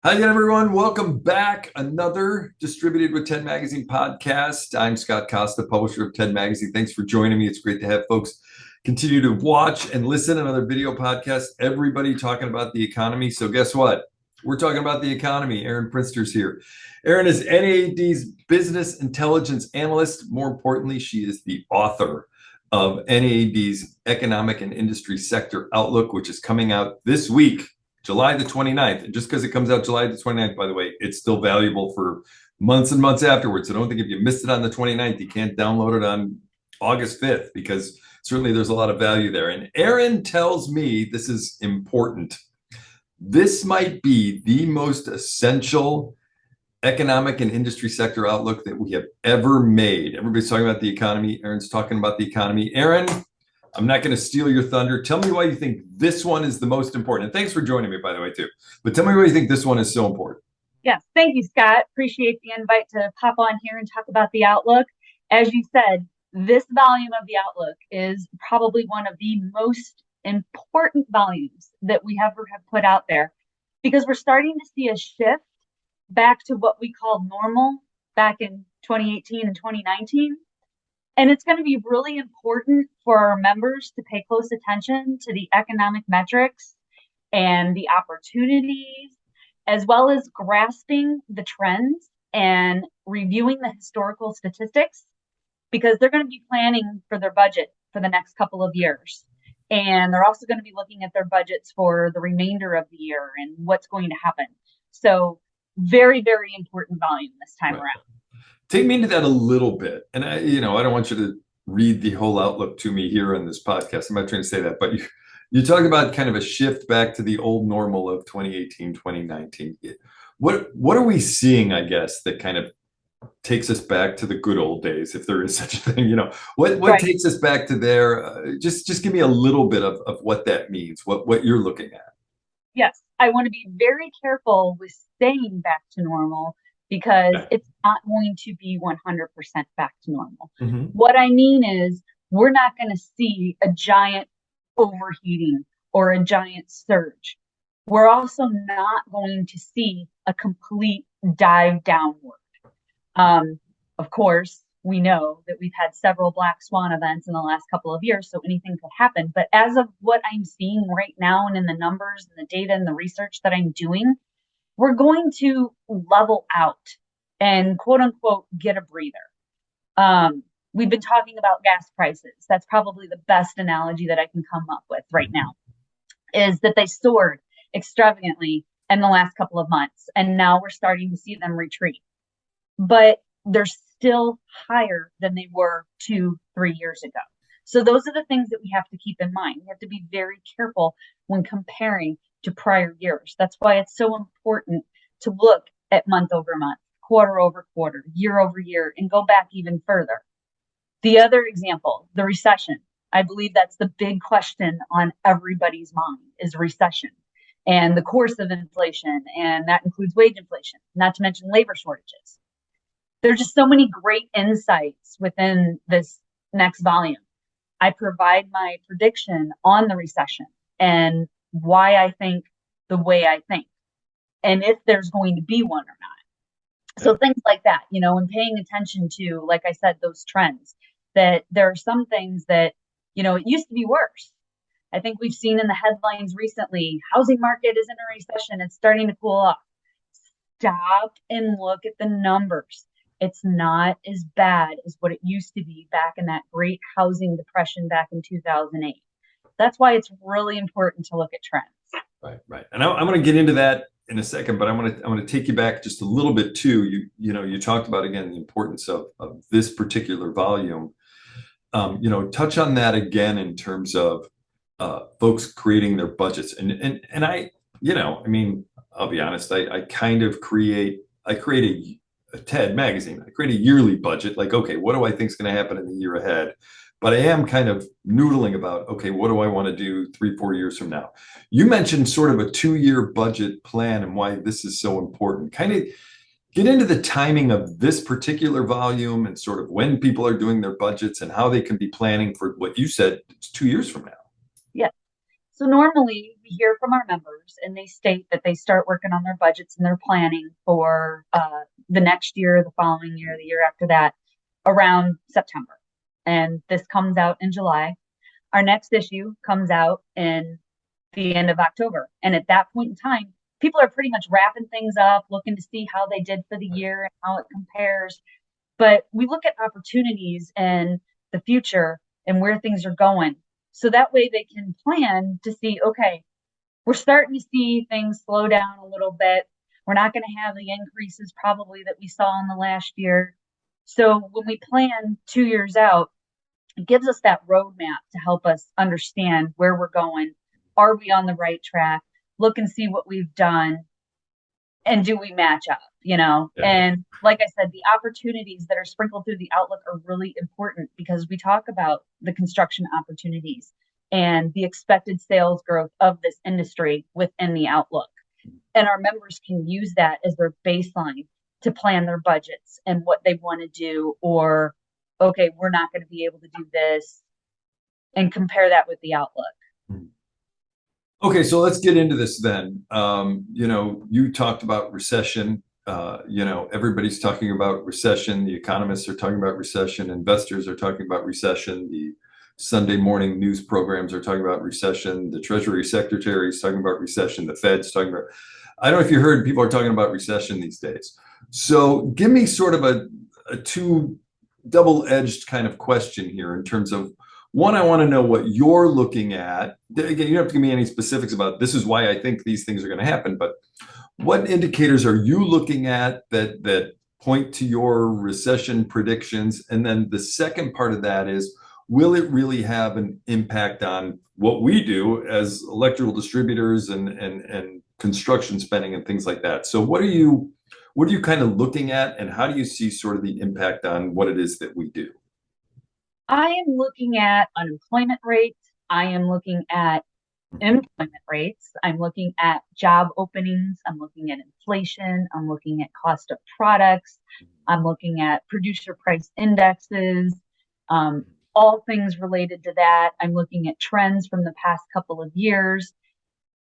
Hi again, everyone. Welcome back. Another Distributed with TED Magazine podcast. I'm Scott Costa, publisher of TED Magazine. Thanks for joining me. It's great to have folks continue to watch and listen. Another video podcast. Everybody talking about the economy. So guess what? We're talking about the economy. Erin Prinster's here. Erin is NAED's business intelligence analyst. More importantly, she is the author of NAED's Economic and Industry Sector Outlook, which is coming out this week. July the 29th. And just because it comes out July the 29th, by the way, it's still valuable for months and months afterwards. So don't think if you missed it on the 29th, you can't download it on August 5th, because certainly there's a lot of value there. And Erin tells me this is important. This might be the most essential economic and industry sector outlook that we have ever made. Everybody's talking about the economy. Erin's talking about the economy. Erin, I'm not going to steal your thunder. Tell me why you think this one is the most important. And thanks for joining me, by the way, too. But tell me why you think this one is so important. Yes, thank you, Scott. Appreciate the invite to pop on here and talk about the Outlook. As you said, this volume of the Outlook is probably one of the most important volumes that we ever have put out there, because we're starting to see a shift back to what we called normal back in 2018 and 2019. And it's going to be really important for our members to pay close attention to the economic metrics and the opportunities, as well as grasping the trends and reviewing the historical statistics, because they're going to be planning for their budget for the next couple of years. And they're also going to be looking at their budgets for the remainder of the year and what's going to happen. So very, very important volume this time around. Take me into that a little bit. And I don't want you to read the whole outlook to me here on this podcast. I'm not trying to say that, but you talk about kind of a shift back to the old normal of 2018, 2019. What are we seeing, I guess, that kind of takes us back to the good old days, if there is such a thing? What takes us back to there? Just give me a little bit of what that means, what you're looking at. Yes, I want to be very careful with saying back to normal, because it's not going to be 100% back to normal. Mm-hmm. What I mean is, we're not going to see a giant overheating or a giant surge. We're also not going to see a complete dive downward. Of course, we know that we've had several black swan events in the last couple of years, so anything could happen. But as of what I'm seeing right now, and in the numbers and the data and the research that I'm doing, we're going to level out and quote unquote get a breather. We've been talking about gas prices. That's probably the best analogy that I can come up with right now, is that they soared extravagantly in the last couple of months, and now we're starting to see them retreat. But they're still higher than they were 2-3 years ago. So those are the things that we have to keep in mind. We have to be very careful when comparing to prior years. That's why it's so important to look at month over month, quarter over quarter, year over year, and go back even further. The other example, the recession. I believe that's the big question on everybody's mind, is recession and the course of inflation. And that includes wage inflation, not to mention labor shortages. There's just so many great insights within this next volume. I provide my prediction on the recession and why I think the way I think, and if there's going to be one or not. So things like that, and paying attention to, like I said, those trends, that there are some things that, it used to be worse. I think we've seen in the headlines recently, housing market is in a recession, it's starting to cool off. Stop and look at the numbers. It's not as bad as what it used to be back in that great housing depression back in 2008. That's why it's really important to look at trends. Right. And I'm going to get into that in a second, but I'm going to take you back just a little bit too. You talked about, again, the importance of this particular volume. Touch on that again in terms of folks creating their budgets. And I, I'll be honest, I kind of create a TED magazine. I create a yearly budget. Like, okay, what do I think is going to happen in the year ahead? But I am kind of noodling about, okay, what do I want to do 3-4 years from now? You mentioned sort of a 2-year budget plan and why this is so important. Kind of get into the timing of this particular volume and sort of when people are doing their budgets and how they can be planning for what you said, it's 2 years from now. Yeah. So normally we hear from our members and they state that they start working on their budgets and their planning for the next year, the following year, the year after that, around September. And this comes out in July. Our next issue comes out in the end of October. And at that point in time, people are pretty much wrapping things up, looking to see how they did for the year and how it compares. But we look at opportunities in the future and where things are going. So that way they can plan to see, okay, we're starting to see things slow down a little bit. We're not going to have the increases probably that we saw in the last year. So when we plan 2 years out, it gives us that roadmap to help us understand where we're going. Are we on the right track? Look and see what we've done. And do we match up, Yeah. And like I said, the opportunities that are sprinkled through the outlook are really important because we talk about the construction opportunities and the expected sales growth of this industry within the outlook. And our members can use that as their baseline to plan their budgets and what they want to do, or, okay, we're not going to be able to do this, and compare that with the outlook. Okay, so let's get into this then. You talked about recession. Everybody's talking about recession. The economists are talking about recession. Investors are talking about recession. The Sunday morning news programs are talking about recession. The Treasury Secretary is talking about recession. The Fed's talking about, I don't know if you heard, people are talking about recession these days. So give me sort of a two double-edged kind of question here in terms of, one, I want to know what you're looking at. Again, you don't have to give me any specifics about this is why I think these things are going to happen, but what indicators are you looking at that point to your recession predictions? And then the second part of that is, will it really have an impact on what we do as electrical distributors and construction spending and things like that? So what are you kind of looking at, and how do you see sort of the impact on what it is that we do? I am looking at unemployment rates. I am looking at employment rates. I'm looking at job openings. I'm looking at inflation. I'm looking at cost of products. I'm looking at producer price indexes, all things related to that. I'm looking at trends from the past couple of years.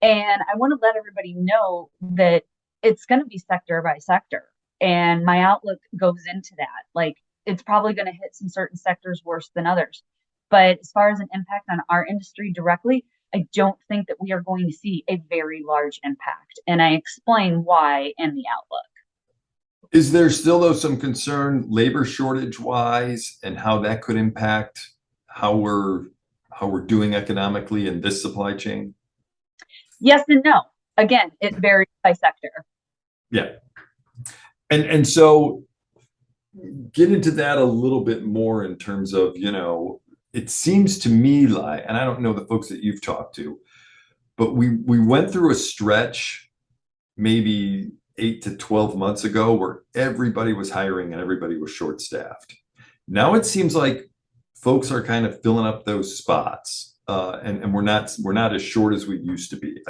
And I want to let everybody know that it's going to be sector by sector. And my outlook goes into that. Like, it's probably going to hit some certain sectors worse than others. But as far as an impact on our industry directly, I don't think that we are going to see a very large impact. And I explain why in the outlook. Is there still, though, some concern labor shortage wise and how that could impact how we're doing economically in this supply chain? Yes and no. Again, it varies by sector. Yeah. And so get into that a little bit more in terms of, it seems to me like, and I don't know the folks that you've talked to, but we went through a stretch maybe 8 to 12 months ago where everybody was hiring and everybody was short-staffed. Now it seems like folks are kind of filling up those spots, and we're not as short as we used to be.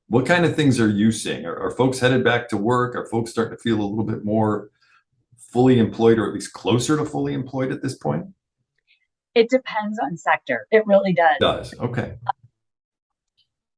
What kind of things are you seeing? Are folks headed back to work? Are folks starting to feel a little bit more fully employed, or at least closer to fully employed at this point? It depends on sector. It really does. It does. Okay.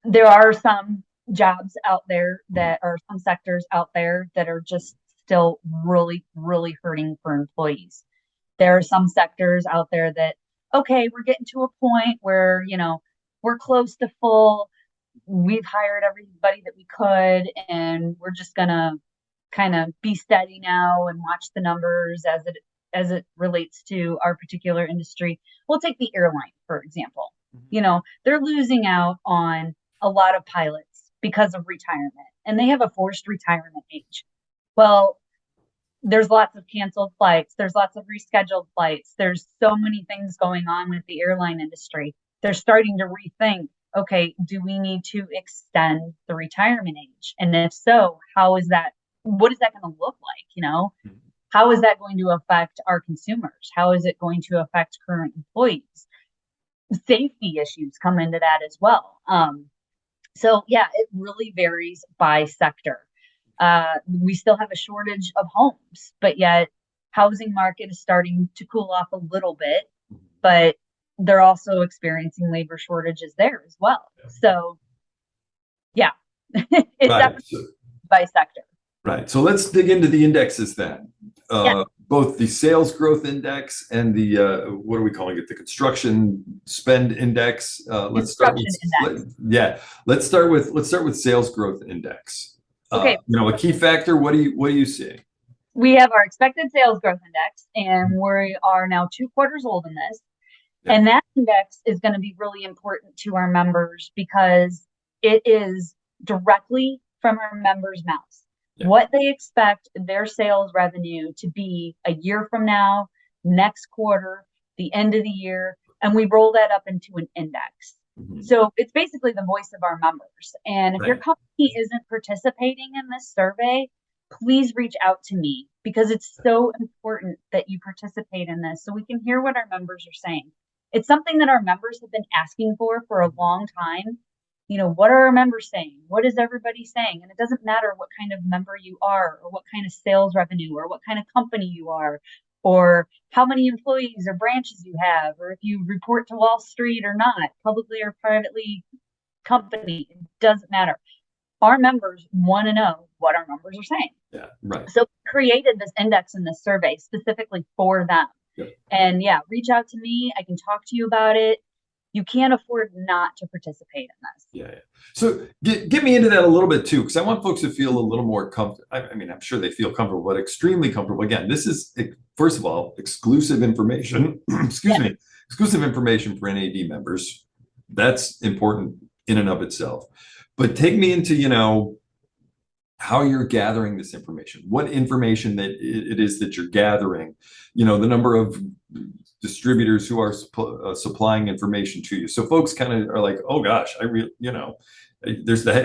There are some jobs out there that are some sectors out there that are just still really, really hurting for employees. There are some sectors out there that, okay, we're getting to a point where, we're close to full. We've hired everybody that we could, and we're just going to kind of be steady now and watch the numbers as it relates to our particular industry. We'll take the airline, for example. They're losing out on a lot of pilots because of retirement, and they have a forced retirement age. Well, there's lots of canceled flights. There's lots of rescheduled flights. There's so many things going on with the airline industry. They're starting to rethink, okay, do we need to extend the retirement age? And if so, what is that going to look like? How is that going to affect our consumers? How is it going to affect current employees? Safety issues come into that as well. So yeah, it really varies by sector. We still have a shortage of homes, but yet housing market is starting to cool off a little bit, but they're also experiencing labor shortages there as well. So It's Right. definitely by sector. Right. So let's dig into the indexes then. Yeah. Both the sales growth index and the what are we calling it? The construction spend index. Let's start with Construction index. yeah. Let's start with sales growth index. Okay. A key factor. What do you see? We have our expected sales growth index, and we are now 2 quarters old in this. Yeah. And that index is going to be really important to our members because it is directly from our members' mouths. Yeah. What they expect their sales revenue to be a year from now, next quarter, the end of the year, and we roll that up into an index. Mhm. So it's basically the voice of our members. And if your Right. company isn't participating in this survey, please reach out to me because it's so important that you participate in this so we can hear what our members are saying. It's something that our members have been asking for a long time. You know, what are our members saying? What is everybody saying? And it doesn't matter what kind of member you are, or what kind of sales revenue, or what kind of company you are, or how many employees or branches you have, or if you report to Wall Street or not, publicly or privately company. It doesn't matter. Our members want to know what our members are saying. Yeah. Right. So we created this index in this survey specifically for them. Yep. And yeah, reach out to me. I can talk to you about it. You can't afford not to participate in this. Yeah. So get me into that a little bit too, because I want folks to feel a little more comfortable. I mean, I'm sure they feel comfortable, but extremely comfortable. Again, this is, first of all, exclusive information. Excuse me, exclusive information for NAED members. That's important in and of itself. But take me into, how you're gathering this information, what information that it is that you're gathering, the number of distributors who are supplying information to you. So folks kind of are like, oh gosh, I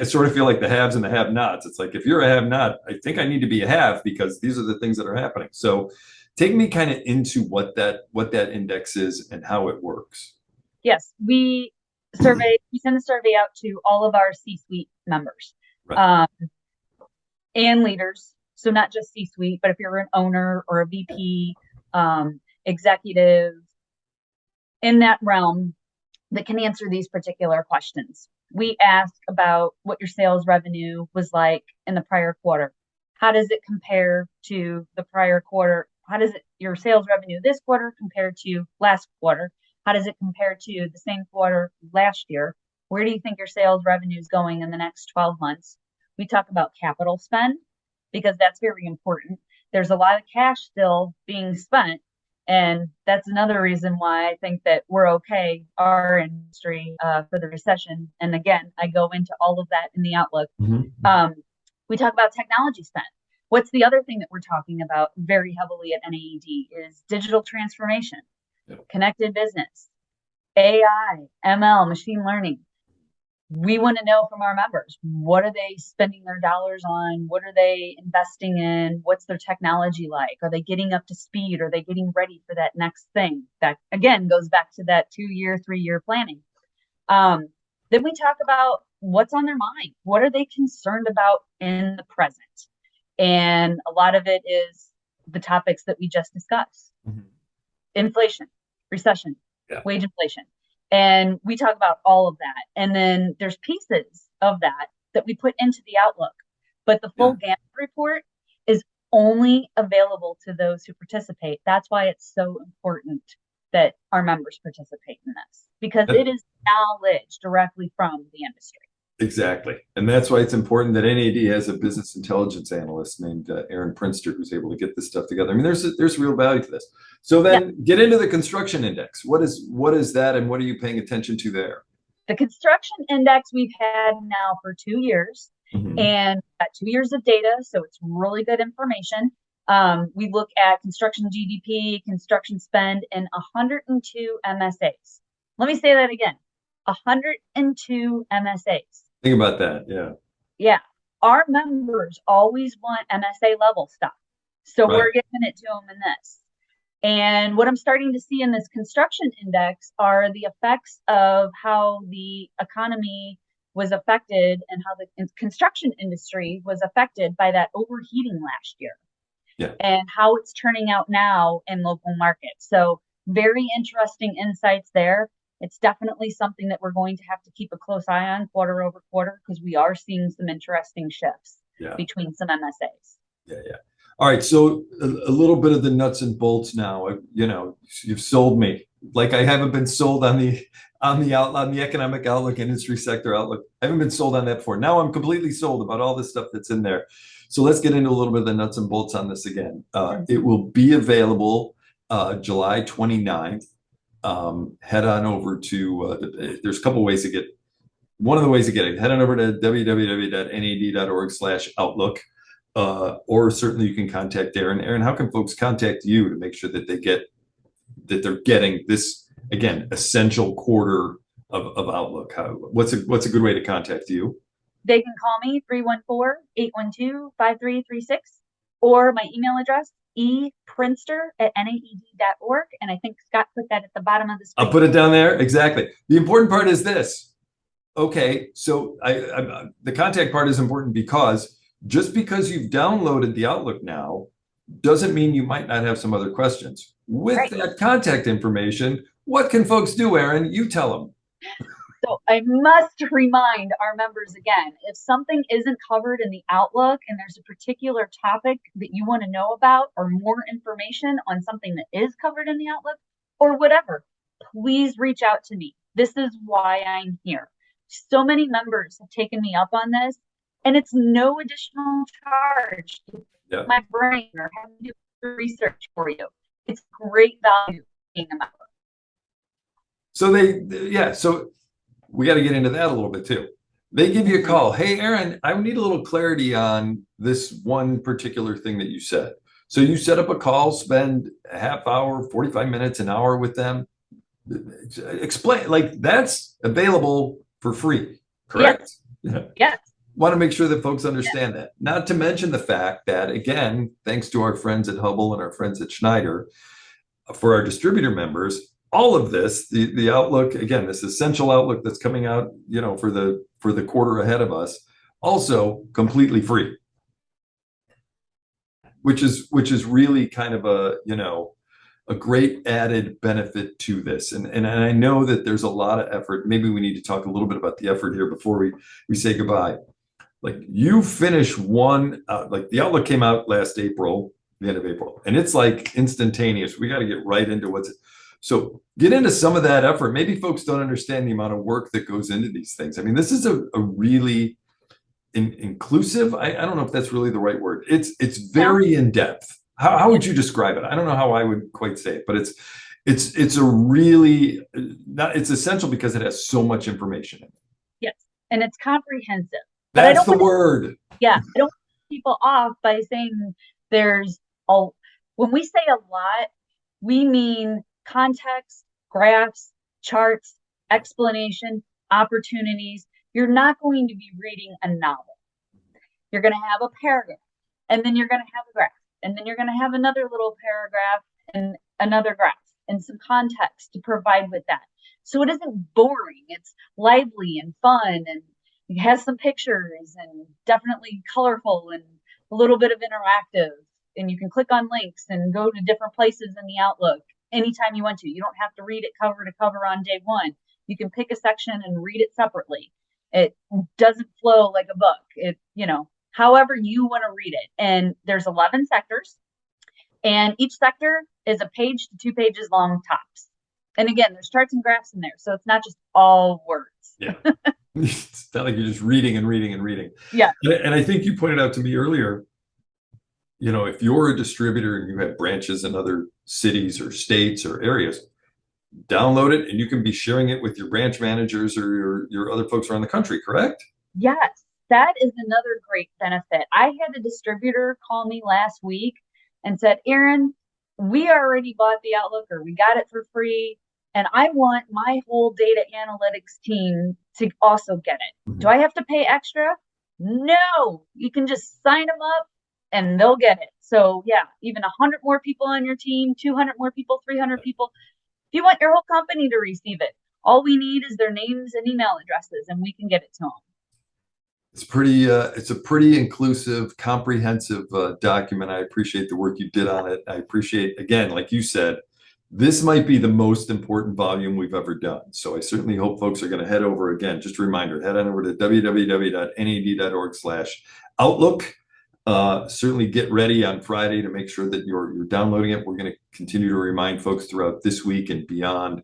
sort of feel like the haves and the have-nots. It's like, if you're a have-not, I think I need to be a have because these are the things that are happening. So take me kind of into what that index is and how it works. Yes, we send the survey out to all of our C-suite members. Right. And leaders. So not just C-suite, but if you're an owner or a VP, executive in that realm that can answer these particular questions. We ask about what your sales revenue was like in the prior quarter. How does it compare to the prior quarter? How does your sales revenue this quarter compare to last quarter? How does it compare to the same quarter last year? Where do you think your sales revenue is going in the next 12 months? We talk about capital spend because that's very important. There's a lot of cash still being spent. And that's another reason why I think that we're okay, our industry, for the recession. And again, I go into all of that in the outlook. Mm-hmm. We talk about technology spend. What's the other thing that we're talking about very heavily at NAED is digital transformation, connected business, AI, ML, machine learning. We want to know from our members, what are they spending their dollars on? What are they investing in? What's their technology like? Are they getting up to speed? Are they getting ready for that next thing? That again goes back to that 2-year, 3-year planning. Then we talk about what's on their mind. What are they concerned about in the present? And a lot of it is the topics that we just discussed. Mm-hmm. Inflation, recession, wage inflation. And we talk about all of that. And then there's pieces of that we put into the outlook. But the full gamut report is only available to those who participate. That's why it's so important that our members participate in this, because it is knowledge directly from the industry. Exactly. And that's why it's important that NAED has a business intelligence analyst named Erin Prinster, who's able to get this stuff together. I mean, there's real value to this. So then get into the construction index. What is that, and what are you paying attention to there? The construction index we've had now for 2 years, and got 2 years of data, so it's really good information. We look at construction GDP, construction spend in 102 MSAs. Let me say that again, 102 MSAs. Think about that, yeah. Yeah, our members always want MSA level stuff, so we're giving it to them in this. And what I'm starting to see in this construction index are the effects of how the economy was affected and how the construction industry was affected by that overheating last year. Yeah. And how it's turning out now in local markets. So very interesting insights there. It's definitely something that we're going to have to keep a close eye on quarter over quarter, because we are seeing some interesting shifts between some MSAs. Yeah. All right. So a little bit of the nuts and bolts now. You've sold me. Like I haven't been sold on the economic outlook, industry sector outlook. I haven't been sold on that before. Now I'm completely sold about all this stuff that's in there. So let's get into a little bit of the nuts and bolts on this again. It will be available July 29th. Head on over to, there's a couple ways to get, one of the ways to get it, head on over to www.naed.org/outlook. Or certainly you can contact Erin. Erin, how can folks contact you to make sure that they're getting this, again, essential quarter of Outlook? What's a good way to contact you? They can call me 314-812-5336, or my email address, eprinster@naed.org. And I think Scott put that at the bottom of the screen. I'll put it down there. Exactly. The important part is this. Okay, so the contact part is important, because just because you've downloaded the Outlook now doesn't mean you might not have some other questions. With that contact information, what can folks do, Erin? You tell them. So I must remind our members again, if something isn't covered in the Outlook and there's a particular topic that you want to know about, or more information on something that is covered in the Outlook or whatever, please reach out to me. This is why I'm here. So many members have taken me up on this, and it's no additional charge to my brain or have to do research for you. It's great value being a member. So so we got to get into that a little bit too. They give you a call. Hey, Erin, I need a little clarity on this one particular thing that you said. So you set up a call, spend a half hour, 45 minutes, an hour with them. Explain, like, that's available for free, correct? Yes. Want to make sure that folks understand that. Not to mention the fact that, again, thanks to our friends at Hubble and our friends at Schneider, for our distributor members, all of this, the Outlook, again, this essential Outlook that's coming out, for the quarter ahead of us, also completely free, which is really kind of a great added benefit to this. And I know that there's a lot of effort. Maybe we need to talk a little bit about the effort here before we say goodbye. Like, you finish one, like the Outlook came out last April, the end of April, and it's like instantaneous. We got to get right into so get into some of that effort. Maybe folks don't understand the amount of work that goes into these things. I mean, this is a really inclusive. I don't know if that's really the right word. It's very in depth. How would you describe it? I don't know how I would quite say it, but it's a really it's essential because it has so much information in it. Yes, and it's comprehensive. That's the word. Yeah, I don't put people off by saying when we say a lot, we mean context, graphs, charts, explanation, opportunities. You're not going to be reading a novel. You're going to have a paragraph, and then you're going to have a graph, and then you're going to have another little paragraph and another graph and some context to provide with that. So it isn't boring. It's lively and fun, and it has some pictures and definitely colorful and a little bit of interactive. And you can click on links and go to different places in the Outlook anytime you want to. You don't have to read it cover to cover on day one. You can pick a section and read it separately. It doesn't flow like a book. However you want to read it. And there's 11 sectors, and each sector is a page to 2 pages long tops. And again, there's charts and graphs in there, so it's not just all words. Yeah. It's not like you're just reading and reading and reading. Yeah. And I think you pointed out to me earlier, if you're a distributor and you have branches in other cities or states or areas, download it and you can be sharing it with your branch managers or your other folks around the country, correct? Yes, that is another great benefit. I had a distributor call me last week and said, Erin, we already bought the Outlook, or we got it for free, and I want my whole data analytics team to also get it. Mm-hmm. Do I have to pay extra? No, you can just sign them up and they'll get it. So yeah, even 100 more people on your team, 200 more people, 300 people. If you want your whole company to receive it, all we need is their names and email addresses, and we can get it to them. It's a pretty inclusive, comprehensive document. I appreciate the work you did on it. I appreciate, again, like you said, This might be the most important volume we've ever done. So I certainly hope folks are going to head over again. Just a reminder, head on over to www.naed.org/outlook. Certainly get ready on Friday to make sure that you're downloading it. We're going to continue to remind folks throughout this week and beyond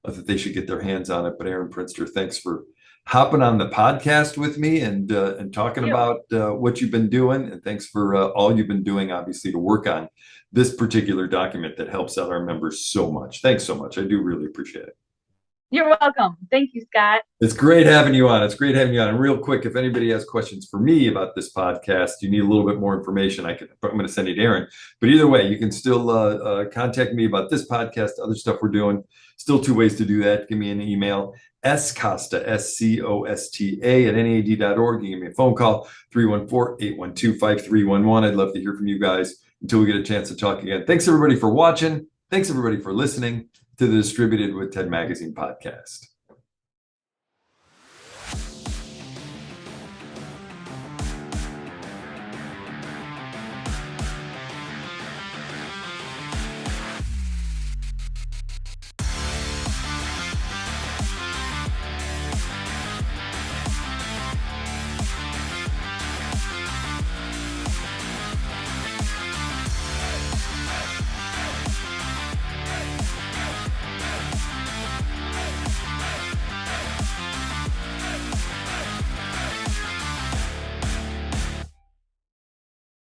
that they should get their hands on it. But Erin Prinster, thanks for hopping on the podcast with me and talking about what you've been doing. And thanks for all you've been doing, obviously, to work on this particular document that helps out our members so much. Thanks so much. I do really appreciate it. You're welcome. Thank you, Scott. It's great having you on. It's great having you on. And real quick, if anybody has questions for me about this podcast, you need a little bit more information, I'm going to send you to Erin. But either way, you can still contact me about this podcast, other stuff we're doing. Still 2 ways to do that. Give me an email, scosta, SCOSTA, at NAED.org. You can give me a phone call, 314-812-5311. I'd love to hear from you guys until we get a chance to talk again. Thanks, everybody, for watching. Thanks, everybody, for listening to the Distributed with TED Magazine podcast.